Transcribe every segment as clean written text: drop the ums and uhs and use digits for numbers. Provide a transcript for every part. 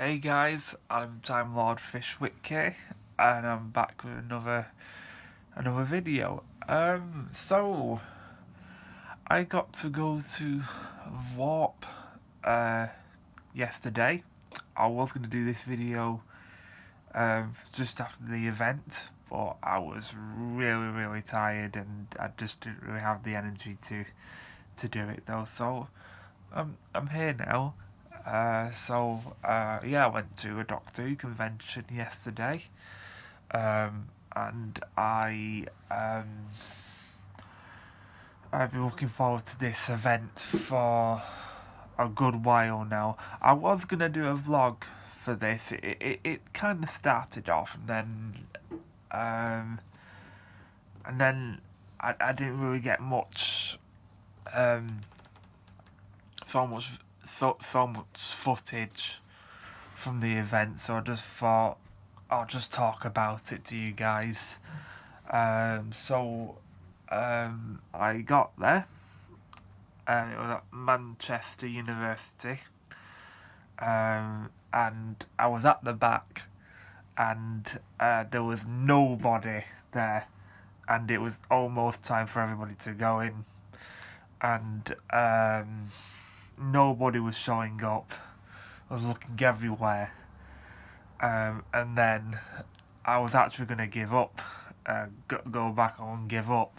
Hey guys, I'm Time Lord Fishwick, and I'm back with another video. So I got to go to Vworp yesterday. I was gonna do this video just after the event, but I was really tired and I just didn't really have the energy to do it though. So I'm here now. Yeah, I went to a Doctor Who convention yesterday, and I've been looking forward to this event for a good while now. I was gonna do a vlog for this. It kind of started off, and then I didn't really get much so much footage from the event, so I just thought I'll just talk about it to you guys. I got there, and it was at Manchester University, and I was at the back, and there was nobody there, and it was almost time for everybody to go in, and nobody was showing up. I was looking everywhere, and then I was actually going to give up, go back home and give up,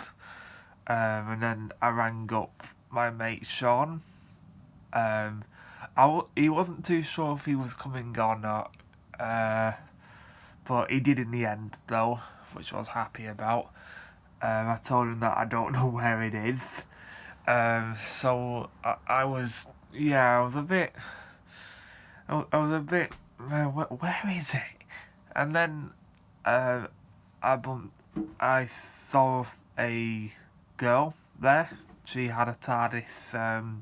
and then I rang up my mate Sean. He wasn't too sure if he was coming or not, but he did in the end though, which I was happy about. I told him that I don't know where it is. I was a bit. I was a bit. Where is it? And then I saw a girl there. She had a TARDIS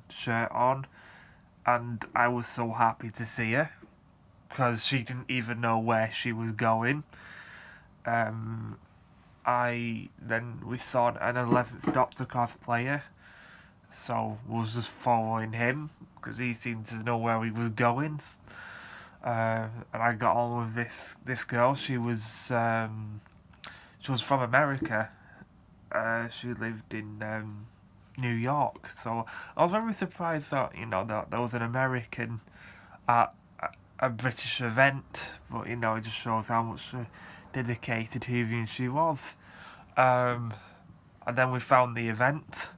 shirt on, and I was so happy to see her because she didn't even know where she was going. We saw an 11th Doctor cosplayer, so was just following him because he seemed to know where he was going. And I got on with this girl. She was from America. She lived in New York, so I was very surprised that that there was an American at a British event. But it just shows how much dedicated Whovian she was. And then we found the event.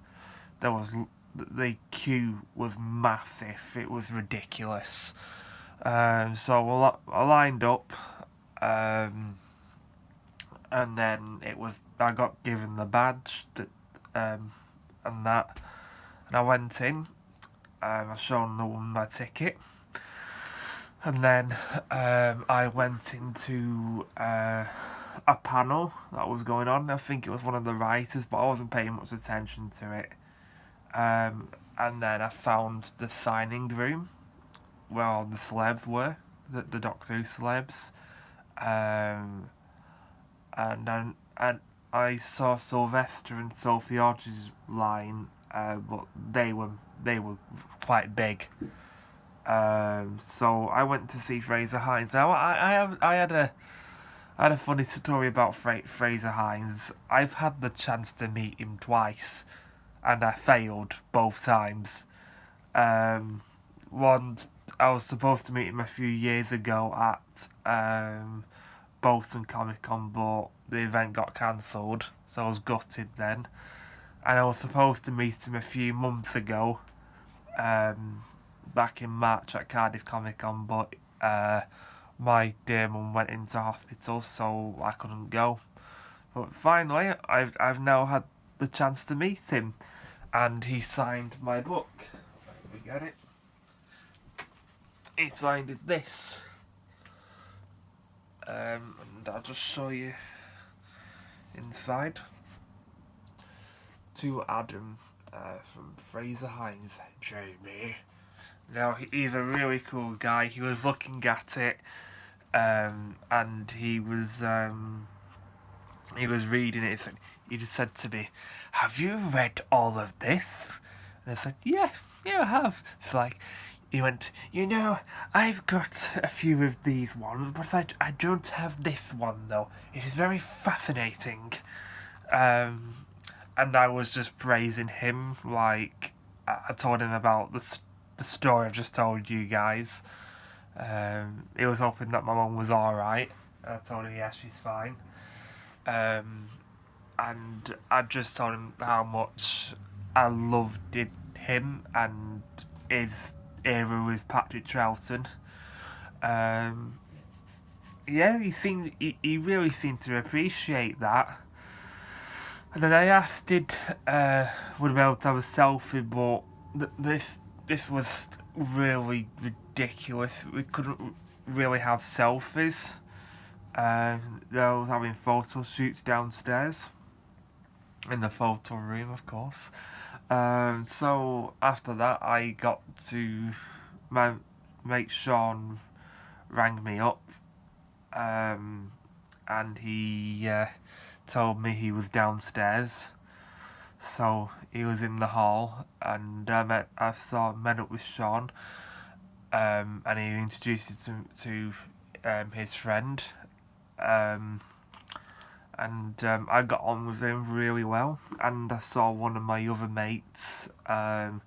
The queue was massive. It was ridiculous. So I lined up, and then I got given the badge and I went in. I showed them my ticket, and then I went into a panel that was going on. I think it was one of the writers, but I wasn't paying much attention to it. And then I found the signing room where all the celebs were, the Doctor Who celebs, and I saw Sylvester and Sophie Orge's line, but they were quite big. So I went to see Fraser Hines. Now I had a funny story about Fraser Hines. I've had the chance to meet him twice, and I failed both times. Once I was supposed to meet him a few years ago at Bolton Comic Con, but the event got cancelled, so I was gutted then. And I was supposed to meet him a few months ago, back in March at Cardiff Comic Con, but my dear mum went into hospital, so I couldn't go. But finally, I've now had the chance to meet him, and he signed my book. Let me get it. He signed this, and I'll just show you inside. To Adam from Fraser Hines, Jamie. Now he's a really cool guy. He was looking at it, and he was reading it. He just said to me, "Have you read all of this?" And I said, "Yeah, I have." It's like, he went, I've got a few of these ones, but I don't have this one, though. It is very fascinating. And I was just praising him, like, I told him about the story I've just told you guys. He was hoping that my mum was alright. I told him, yeah, she's fine. And I just told him how much I loved him and his era with Patrick Troughton. Yeah, he really seemed to appreciate that. And then I asked, would I be able to have a selfie? But this was really ridiculous. We couldn't really have selfies. They was having photo shoots downstairs in the photo room, of course. So after that, I got to my mate Sean rang me up, and he told me he was downstairs. So he was in the hall, and met up with Sean, and he introduced us to his friend, and I got on with him really well. And I saw one of my other mates, I've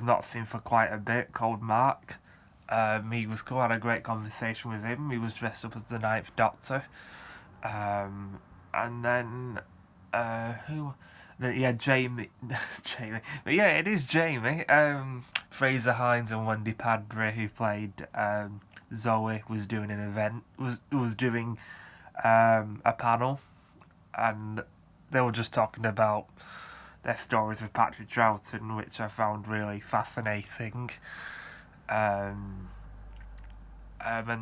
not seen for quite a bit, called Mark. He was cool. I had a great conversation with him. He was dressed up as the Ninth Doctor. And then who? Yeah, Jamie. Jamie. But yeah, it is Jamie. Fraser Hines and Wendy Padbury, who played Zoe, was doing an event. Was doing a panel, and they were just talking about their stories with Patrick Troughton, which I found really fascinating. And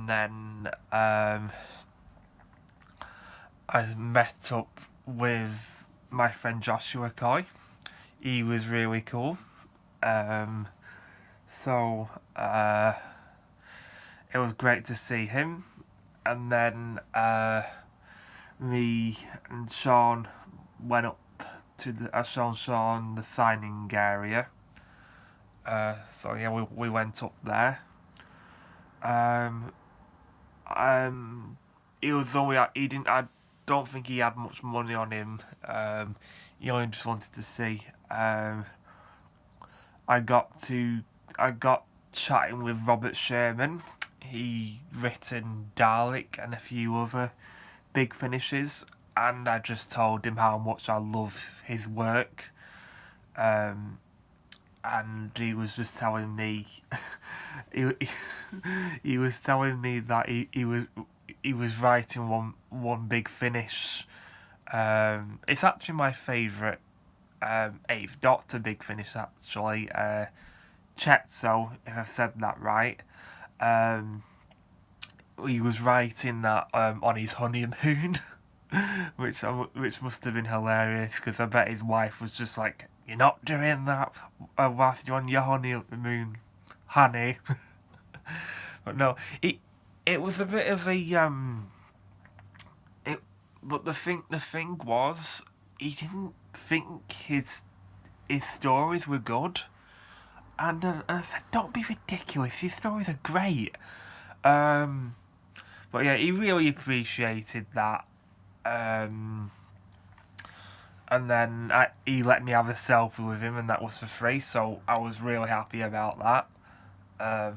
then I met up with my friend Joshua Coy. He was really cool. So it was great to see him. And then me and Sean went up to the Sean the signing area. So yeah, we went up there. He was only he didn't. I don't think he had much money on him. He only just wanted to see. I got chatting with Robert Sherman. He written Dalek and a few other big finishes, and I just told him how much I love his work. And he was just telling me, he was telling me that he was writing one big finish. It's actually my favourite Eighth Doctor big finish, actually. Chetso, if I've said that right. He was writing that on his honeymoon, which must have been hilarious, because I bet his wife was just like, "You're not doing that whilst you're on your honeymoon, honey." But no, it was a bit of a But the thing was, he didn't think his stories were good, and I said, "Don't be ridiculous. His stories are great." But yeah, he really appreciated that. And then he let me have a selfie with him, and that was for free, so I was really happy about that.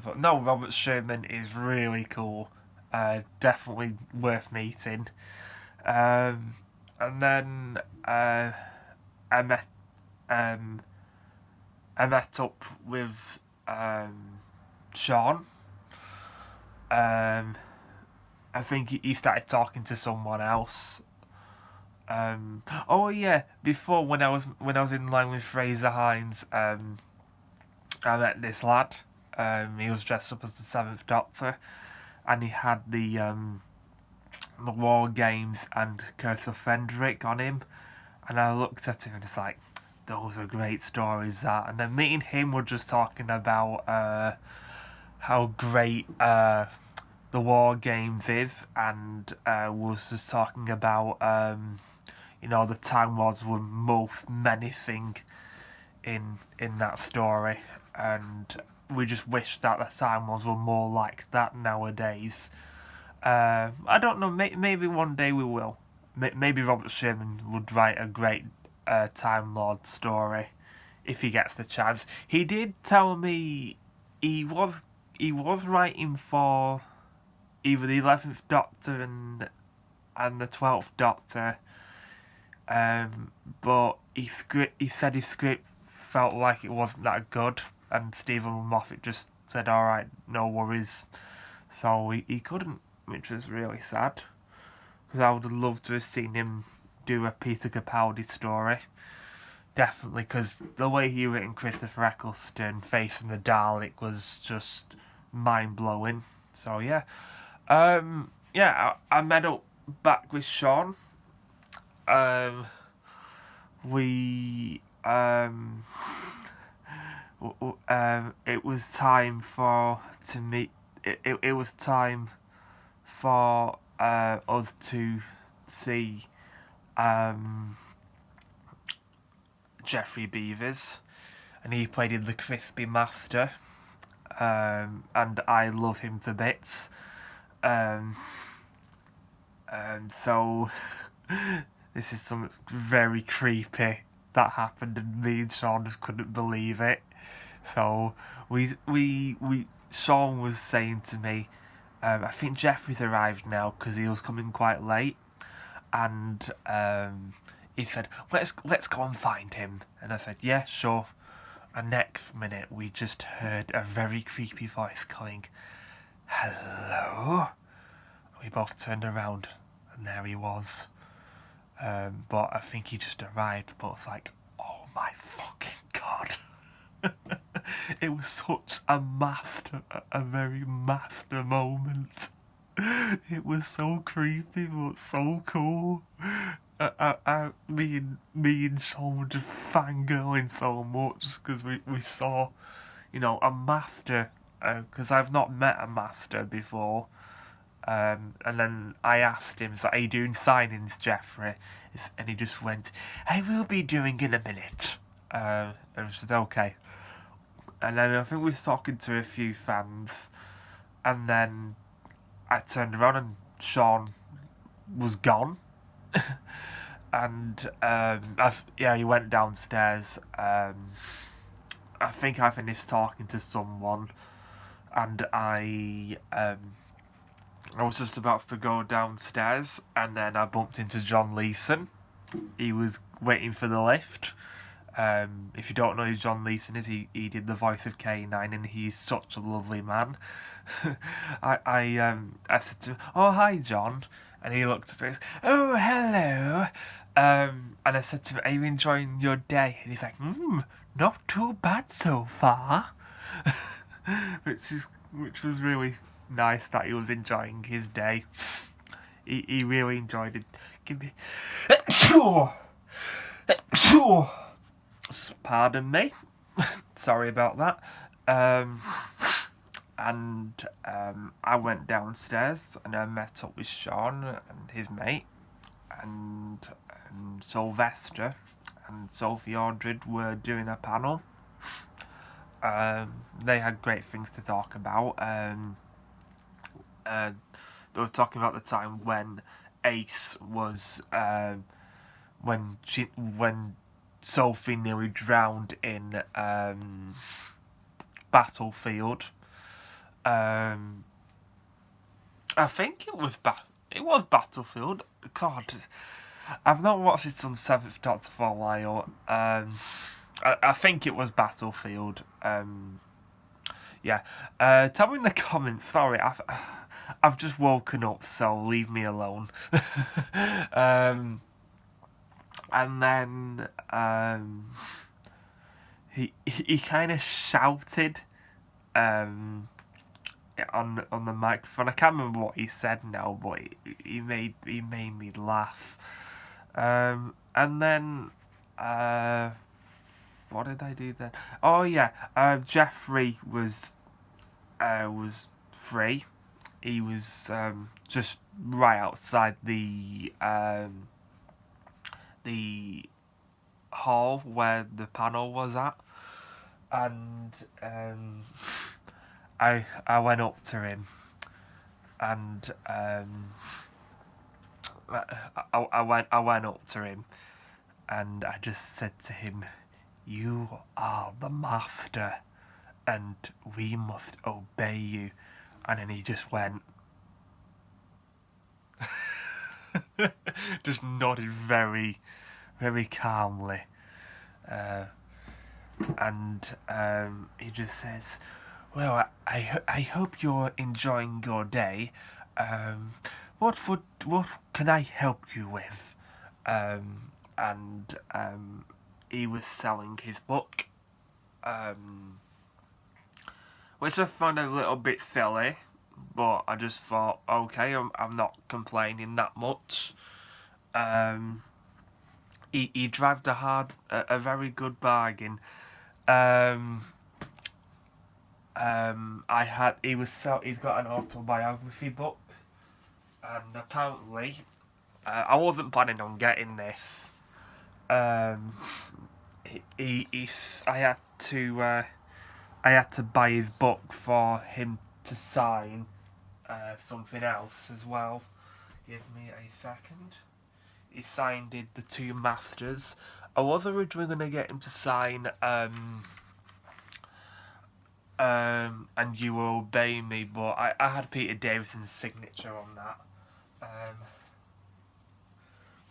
But no, Robert Sherman is really cool. Definitely worth meeting. And then I met up with Sean. I think he started talking to someone else. Oh yeah, before when I was in line with Fraser Hines, I met this lad. He was dressed up as the Seventh Doctor, and he had the War Games and Curse of Fendrick on him, and I looked at him and it's like, those are great stories, that. And then meeting him, we're just talking about how great the War Games is, and was just talking about the Time Lords were most menacing in that story, and we just wish that the time was more like that nowadays. I don't know. Maybe one day we will. Maybe Robert Sherman would write a great Time Lord story if he gets the chance. He did tell me he was writing for either the 11th Doctor and the 12th Doctor, but he said his script felt like it wasn't that good, and Stephen Moffat just said, "All right, no worries." So he couldn't, which was really sad, because I would have loved to have seen him do a Peter Capaldi story. Definitely, because the way he written Christopher Eccleston facing the Dalek was just mind-blowing. So yeah. I met up back with Sean. We it was time to meet. It was time for us to see Jeffrey Beavers, and he played in The Crispy Master, and I love him to bits. And so this is something very creepy that happened, and me and Sean just couldn't believe it. So Sean was saying to me, I think Jeffrey's arrived now because he was coming quite late, and he said, let's go and find him. And I said, yeah, sure. And next minute we just heard a very creepy voice calling, hello? We both turned around and there he was. But I think he just arrived, but it's like, oh my fucking god. It was such a very master moment. It was so creepy but so cool. Me and Sean were just fangirling so much because we saw, a master. Because I've not met a master before. And then I asked him, "Are you doing signings, Jeffrey?" And he just went, "I will be doing in a minute." And I said, "Okay." And then I think we was talking to a few fans, and then I turned around and Sean was gone. And he went downstairs. I think I finished talking to someone, and I was just about to go downstairs, and then I bumped into John Leeson. He was waiting for the lift. If you don't know who John Leeson is, he did the voice of K9, and he's such a lovely man. I said to him, "Oh, hi, John," and he looked at me. "Oh, hello." And I said to him, "Are you enjoying your day?" And he's like, "Not too bad so far," which was really nice that he was enjoying his day. He really enjoyed it. Give me. Pardon me. Sorry about that. And I went downstairs and I met up with Sean and his mate, and Sylvester and Sophie Aldred were doing a panel. They had great things to talk about. They were talking about the time when Ace was when Sophie nearly drowned in Battlefield. I think it was Battlefield. God, I've not watched it on 7th Doctor for a while. I think it was Battlefield. Tell me in the comments. Sorry, I've just woken up, so leave me alone. And then he kind of shouted on the microphone. I can't remember what he said now, but he made me laugh. And then what did I do then? Oh yeah, Jeffrey was free. He was just right outside the hall where the panel was at. and I went up to him, and I went up to him, and I just said to him, "You are the master, and we must obey you." And then he just went, just nodded very, very calmly, and he just says, "Well, I hope you're enjoying your day. What can I help you with?" And he was selling his book, which I found a little bit silly, but I just thought, okay, I'm not complaining that much. He drove a very good bargain. He's got an autobiography book, and apparently, I wasn't planning on getting this. I had to buy his book for him to sign something else as well. Give me a second. He signed it, The Two Masters. I was originally going to get him to sign And You Will Obey Me, but I had Peter Davison's signature on that.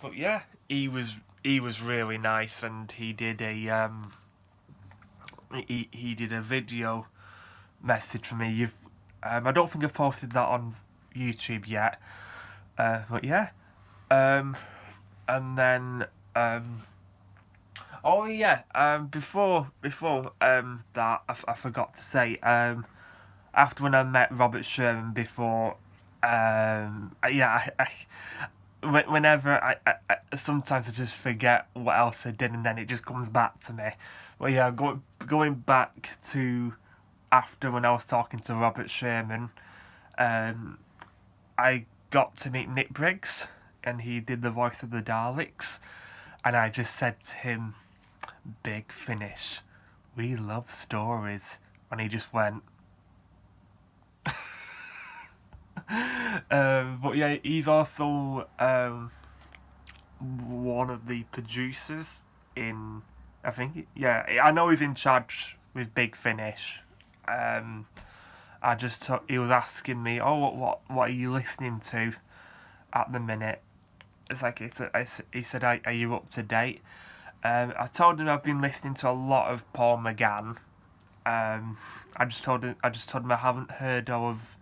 But yeah, he was really nice, and he did a he did a video message for me. I don't think I've posted that on YouTube yet, but yeah. And then oh yeah, before that, I forgot to say, after when I met Robert Sherman before, whenever sometimes I just forget what else I did, and then it just comes back to me. Well, yeah, going back to after when I was talking to Robert Sherman, I got to meet Nick Briggs, and he did the voice of the Daleks, and I just said to him, "Big Finish, we love stories," and he just went. But yeah, he's also one of the producers in, I think, yeah, I know he's in charge with Big Finish. He was asking me, "Oh, what are you listening to at the minute?" It's like he said, "Are you up to date?" I told him I've been listening to a lot of Paul McGann. I just told him I haven't heard of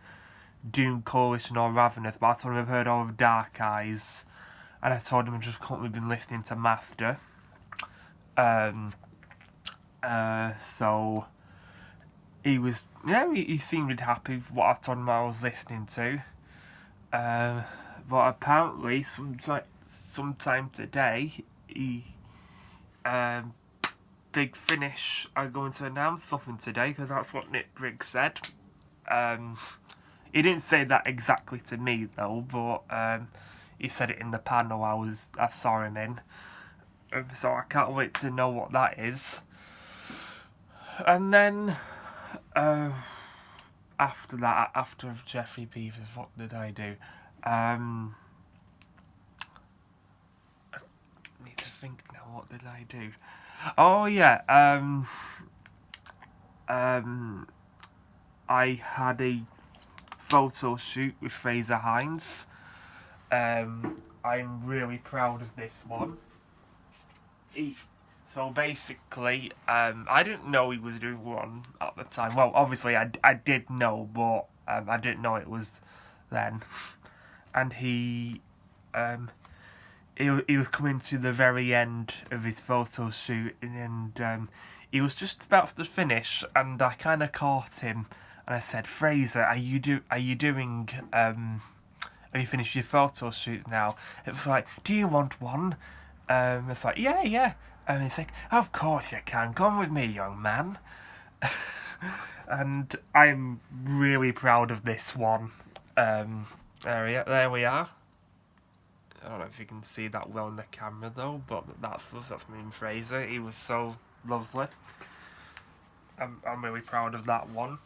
Doom Coalition or Ravenous, but I told him I've heard of Dark Eyes, and I told him I've just currently been listening to Master. So he seemed really happy with what I told him I was listening to. But apparently, sometime today, Big Finish are going to announce something today, because that's what Nick Briggs said. He didn't say that exactly to me though, but he said it in the panel I saw him in. So I can't wait to know what that is. And then after that, after Jeffrey Beavers, what did I do? I need to think now. What did I do? Oh yeah. I had a photo shoot with Fraser Hines. I'm really proud of this one. So basically, I didn't know he was doing one at the time. Well, obviously I did know, but I didn't know it was then. And he was coming to the very end of his photo shoot, and he was just about to finish, and I kind of caught him, and I said, "Fraser, are you doing? Have you finished your photo shoot now?" It was like, "Do you want one?" It's like, yeah. And he's like, "Of course you can. Come with me, young man." And I'm really proud of this one. There we are. I don't know if you can see that well in the camera though, but that's me and Fraser. He was so lovely. I'm really proud of that one.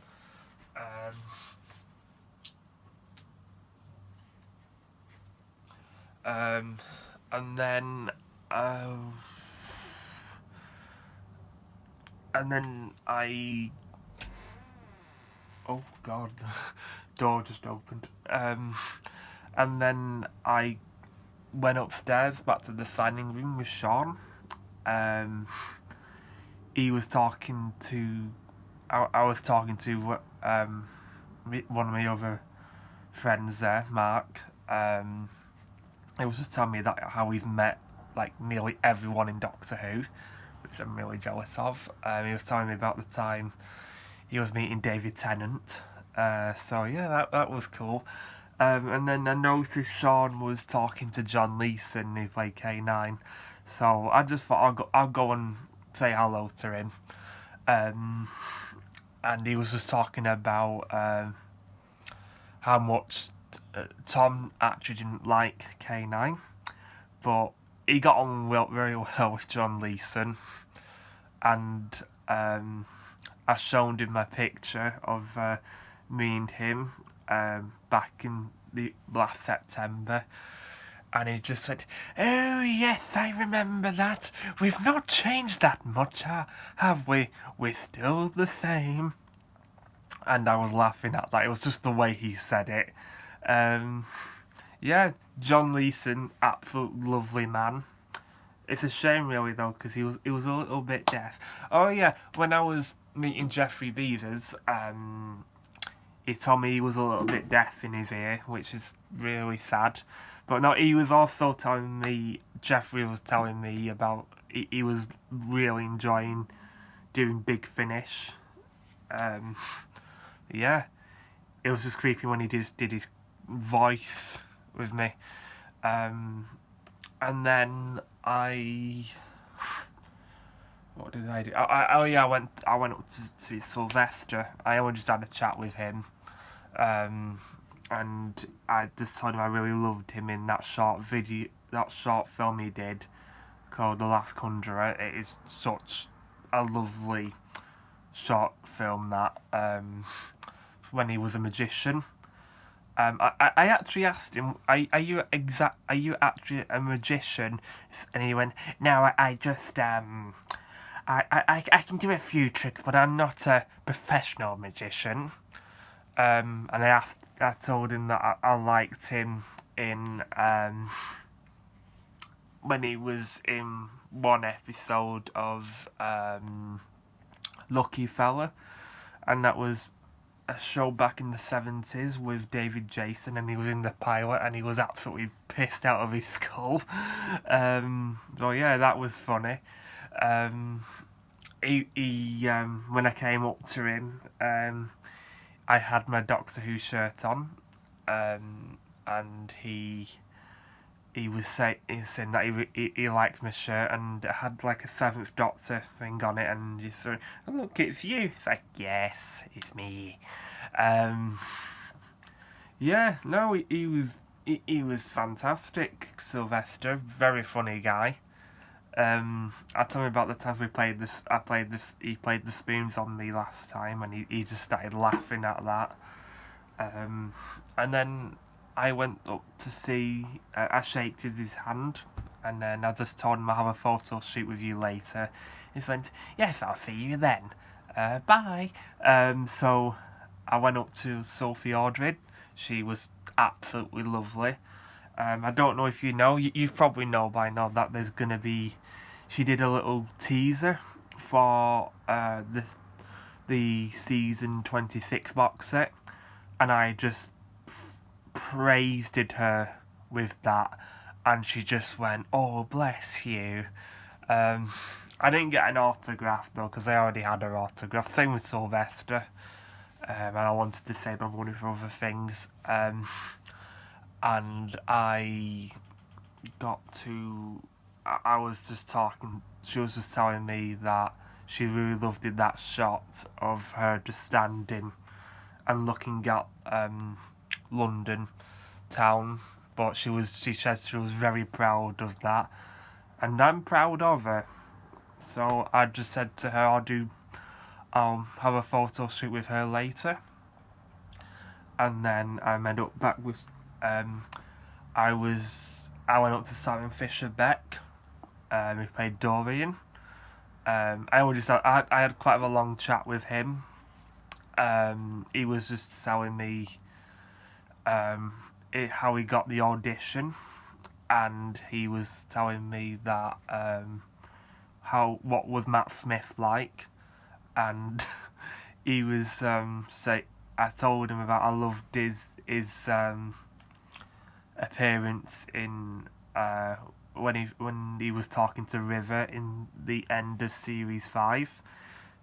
And then uh, I, oh god, door just opened. And then I went upstairs back to the signing room with Sean. He was talking to, I was talking to one of my other friends there, Mark. He was just telling me that how he's met like nearly everyone in Doctor Who, which I'm really jealous of. He was telling me about the time he was meeting David Tennant. So yeah, that was cool. And then I noticed Sean was talking to John Leeson, who played K9. So I just thought I'll go and say hello to him. And he was just talking about how much Tom actually didn't like K9, but he got on very well with John Leeson. And I showed him my picture of me and him back in the last September, and he just went, "Oh yes, I remember that. We've not changed that much, have we? We're still the same." And I was laughing at that. It was just the way he said it. Yeah, John Leeson, absolute lovely man. It's a shame, really, though, because he was a little bit deaf. Oh yeah, when I was meeting Jeffrey Beavers, he told me he was a little bit deaf in his ear, which is really sad. But no, he was also telling me, Jeffrey was telling me about, he was really enjoying doing Big Finish. Yeah, it was just creepy when he did his voice with me. And then what did I do? I went up to Sylvester. I only just had a chat with him, and I just told him I really loved him in that short film he did called The Last Conjurer. It is such a lovely short film that when he was a magician. I actually asked him, are you actually a magician? And he went, no, I just I can do a few tricks, but I'm not a professional magician. And I told him that I liked him in when he was in one episode of Lucky Fella, and that was a show back in the 70s with David Jason, and he was in the pilot, and he was absolutely pissed out of his skull. So yeah, that was funny. He when I came up to him, I had my Doctor Who shirt on, and he was saying that he liked my shirt, and it had like a Seventh Doctor thing on it, and he said, "Oh, look, it's you." It's like, yes, it's me. Yeah, no, he was fantastic, Sylvester, very funny guy. I told him about the times he played the spoons on me last time, and he just started laughing at that. And then I went up to see, I shaked his hand, and then I just told him I'll have a photo shoot with you later. He went, yes, I'll see you then. Bye. So I went up to Sophie Aldred. She was absolutely lovely. I don't know if you know, you probably know by now that there's going to be, she did a little teaser for the season 26 box set, and I just praised her with that, and she just went, oh, bless you. I didn't get an autograph though, because I already had her autograph. Same with Sylvester, and I wanted to save my money for other things. And I was just talking, she was just telling me that she really loved that shot of her just standing and looking at London town, but she said she was very proud of that, and I'm proud of her. So I just said to her, I'll have a photo shoot with her later. And then I met up back with, I went up to Simon Fisher Beck. We played Dorian. I had quite a long chat with him. He was just telling me how he got the audition, and he was telling me that what was Matt Smith like, and he was I told him about I loved his appearance in when he was talking to River in the end of series 5,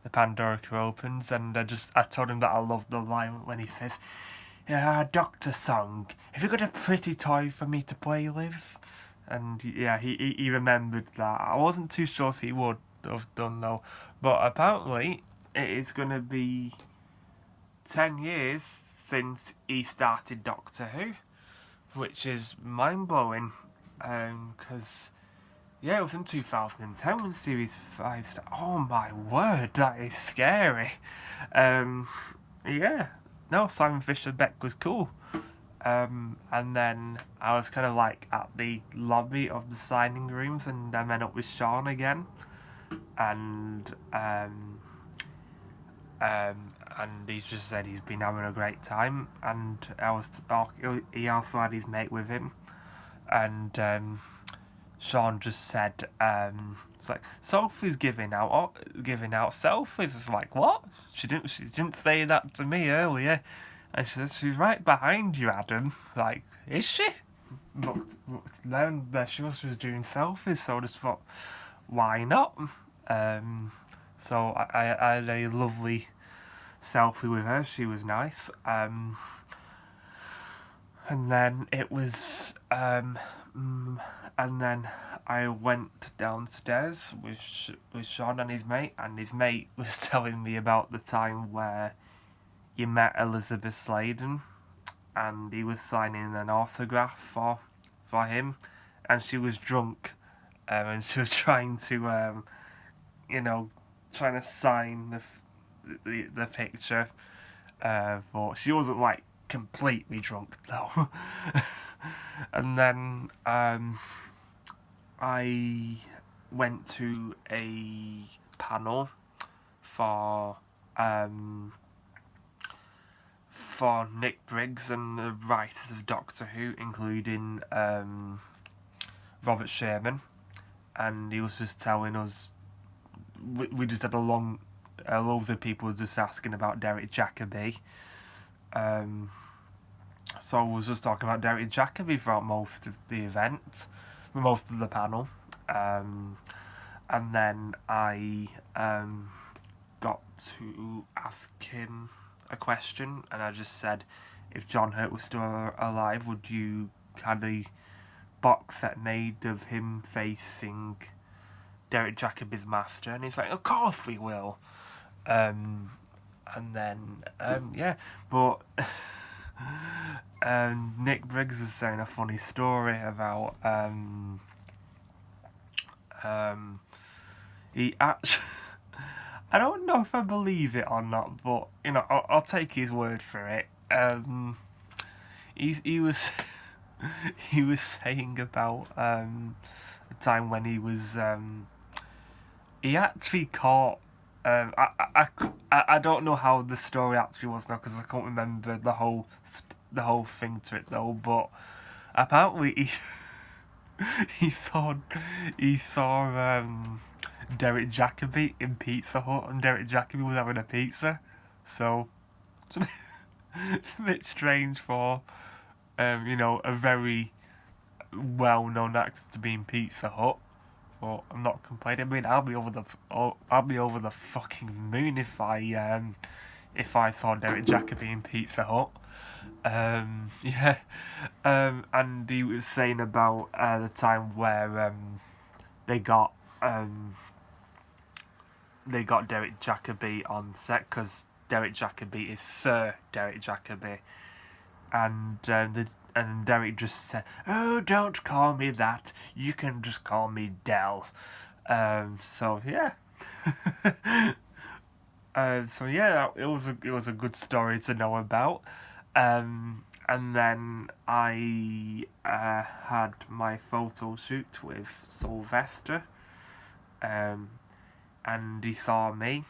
the Pandorica opens, and I told him that I loved the line when he says, "Yeah, Doctor Song, have you got a pretty toy for me to play with?" And yeah, he remembered that. I wasn't too sure if he would have done though, but apparently it is going to be 10 years since he started Doctor Who, which is mind-blowing, because yeah, it was in 2010 when Series 5 started. Oh my word, that is scary. Yeah, no, Simon Fisher Beck was cool. And then I was kind of like at the lobby of the signing rooms, and I met up with Sean again, and he just said he's been having a great time, and he also had his mate with him, and Sean just said, it's like, Sophie's giving out selfies. It's like, what? She didn't say that to me earlier. And she says, she's right behind you, Adam. Like, is she? But then there she was doing selfies, so I just thought, why not? So I had a lovely selfie with her. She was nice. And then it was, and then I went downstairs with Sean and his mate was telling me about the time where he met Elizabeth Sladen, and he was signing an autograph for him, and she was drunk, and she was trying to sign the picture, but she wasn't like completely drunk though. And then I went to a panel for Nick Briggs and the writers of Doctor Who, including Robert Sherman, and he was just telling us. We just had a loads of people just asking about Derek Jacobi. So I was just talking about Derek Jacobi throughout most of the event, most of the panel, and then I got to ask him a question, and I just said, if John Hurt was still alive, would you have a box set made of him facing Derek Jacobi's master? And he's like, of course we will. And then yeah, but Nick Briggs is saying a funny story about he actually I don't know if I believe it or not, but I'll take his word for it. He was he was saying about the time when he was he actually caught. I don't know how the story actually was now, because I can't remember the whole thing to it though. But apparently he saw Derek Jacobi in Pizza Hut, and Derek Jacobi was having a pizza, so it's a bit strange for a very well-known actor to be in Pizza Hut. But I'm not complaining. I mean, I'll be over the fucking moon if I saw Derek Jacobi in Pizza Hut. Yeah, and he was saying about the time where they got Derek Jacobi on set, because Derek Jacobi is Sir Derek Jacobi, and Derek just said, "Oh, don't call me that. You can just call me Del." So yeah, So yeah, it was a good story to know about. And then I had my photo shoot with Sylvester, um, and he saw me,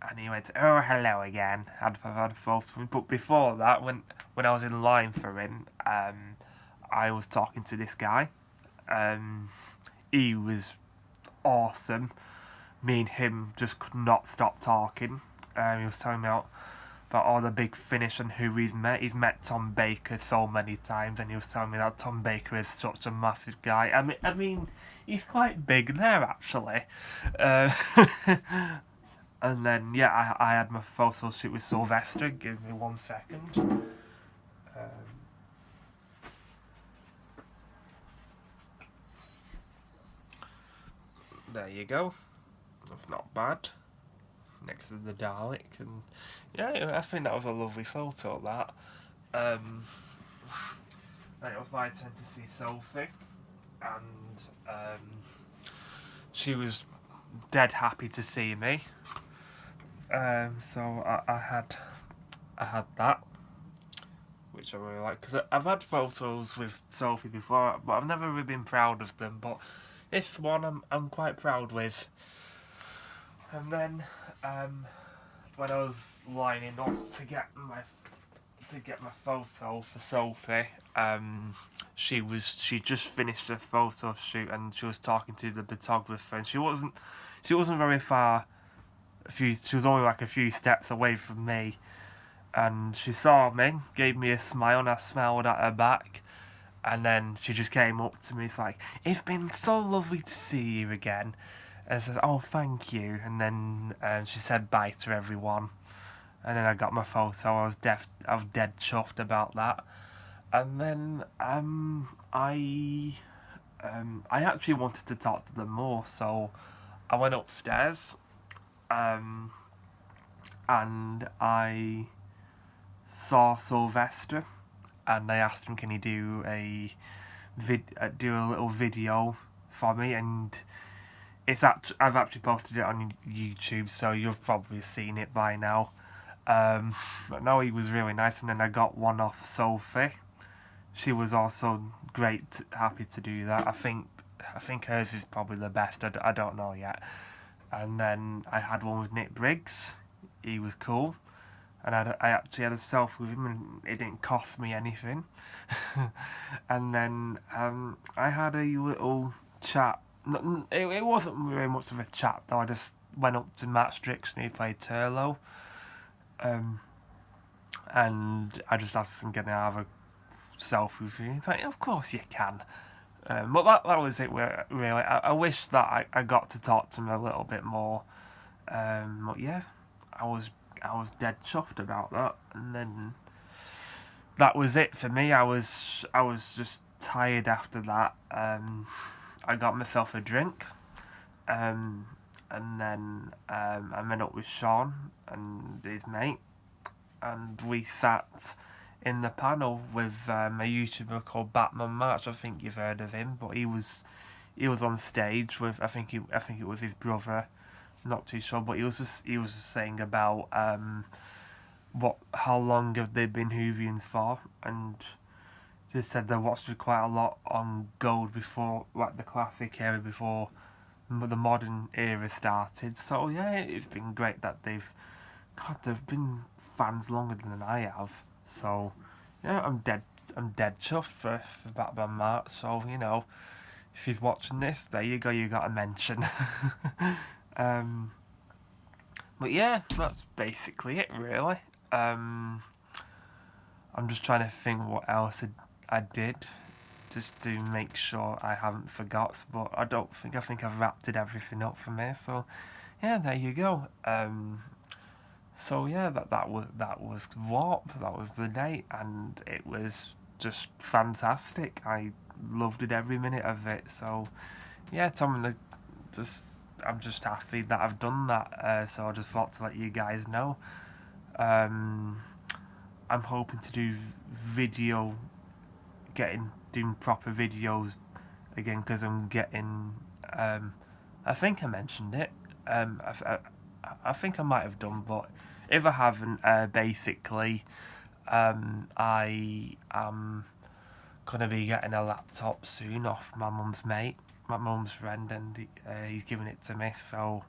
and he went, "Oh, hello again." I've had a photo with him, but before that, when I was in line for him, I was talking to this guy. Um, he was awesome. Me and him just could not stop talking. He was telling me about all the big finish and who he's met. He's met Tom Baker so many times, and he was telling me that Tom Baker is such a massive guy. I mean, he's quite big there actually. Uh, and then yeah, I had my photo shoot with Sylvester. Give me 1 second. There you go. That's not bad. Next to the Dalek, and yeah, I think that was a lovely photo. That. And it was my turn to see Sophie, and she was dead happy to see me. So I had that, which I really like because I've had photos with Sophie before, but I've never really been proud of them. But this one I'm quite proud with. And then when I was lining up to get my photo for Sophie, she just finished a photo shoot and she was talking to the photographer, and she wasn't very far. She was only like a few steps away from me, and she saw me, gave me a smile, and I smiled at her back. And then she just came up to me, it's like, "It's been so lovely to see you again." And I said, "Oh, thank you." And then she said bye to everyone. And then I got my photo. I was dead chuffed about that. And then I actually wanted to talk to them more, so I went upstairs, and I saw Sylvester, and I asked him, "Can he do do a little video for me?" And I've actually posted it on YouTube, so you've probably seen it by now. But no, he was really nice, and then I got one off Sophie. She was also great, happy to do that. I think hers is probably the best. I don't know yet. And then I had one with Nick Briggs. He was cool, and I actually had a selfie with him, and it didn't cost me anything. And then I had a little chat. It wasn't very much of a chat though. I just went up to Matt Strix and he played Turlo. And I just asked him, "Can I have a selfie with you?" He's like, "Of course you can." But that was it. Really, I wish that I got to talk to him a little bit more. But yeah, I was dead chuffed about that. And then that was it for me. I was just tired after that. I got myself a drink. And then I met up with Sean and his mate, and we sat in the panel with a YouTuber called Batman March. I think you've heard of him, but he was on stage with I think it was his brother. Not too sure, but he was just saying about how long have they been Whovians for, and they said they watched it quite a lot on Gold before, like the classic era before the modern era started. So yeah, it's been great that they've been fans longer than I have. So yeah, I'm dead chuffed for Batman March. So if he's watching this, there you go. You got a mention. But yeah, that's basically it really. I'm just trying to think what else I did, just to make sure I haven't forgot. But I think I've wrapped everything up for me. So yeah, there you go. So yeah, that was Vworp. That was the day, and it was just fantastic. I loved it, every minute of it. So yeah, I'm just happy that I've done that. So I just thought to let you guys know. I'm hoping to do doing proper videos again, because I'm getting. I think I mentioned it. I think I might have done, but if I haven't, basically, I am gonna be getting a laptop soon off my mum's mate, my mum's friend, and he's giving it to me. So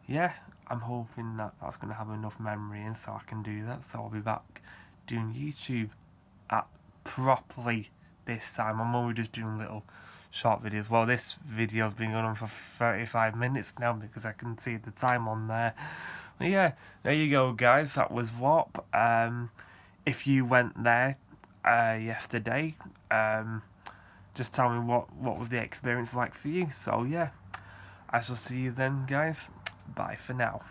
yeah, I'm hoping that that's gonna have enough memory in so I can do that. So I'll be back doing YouTube at properly this time. I'm only just doing little short videos. Well, this video's been going on for 35 minutes now because I can see the time on there. But yeah, there you go, guys. That was Vworp. If you went there yesterday, just tell me what was the experience like for you. So yeah, I shall see you then, guys. Bye for now.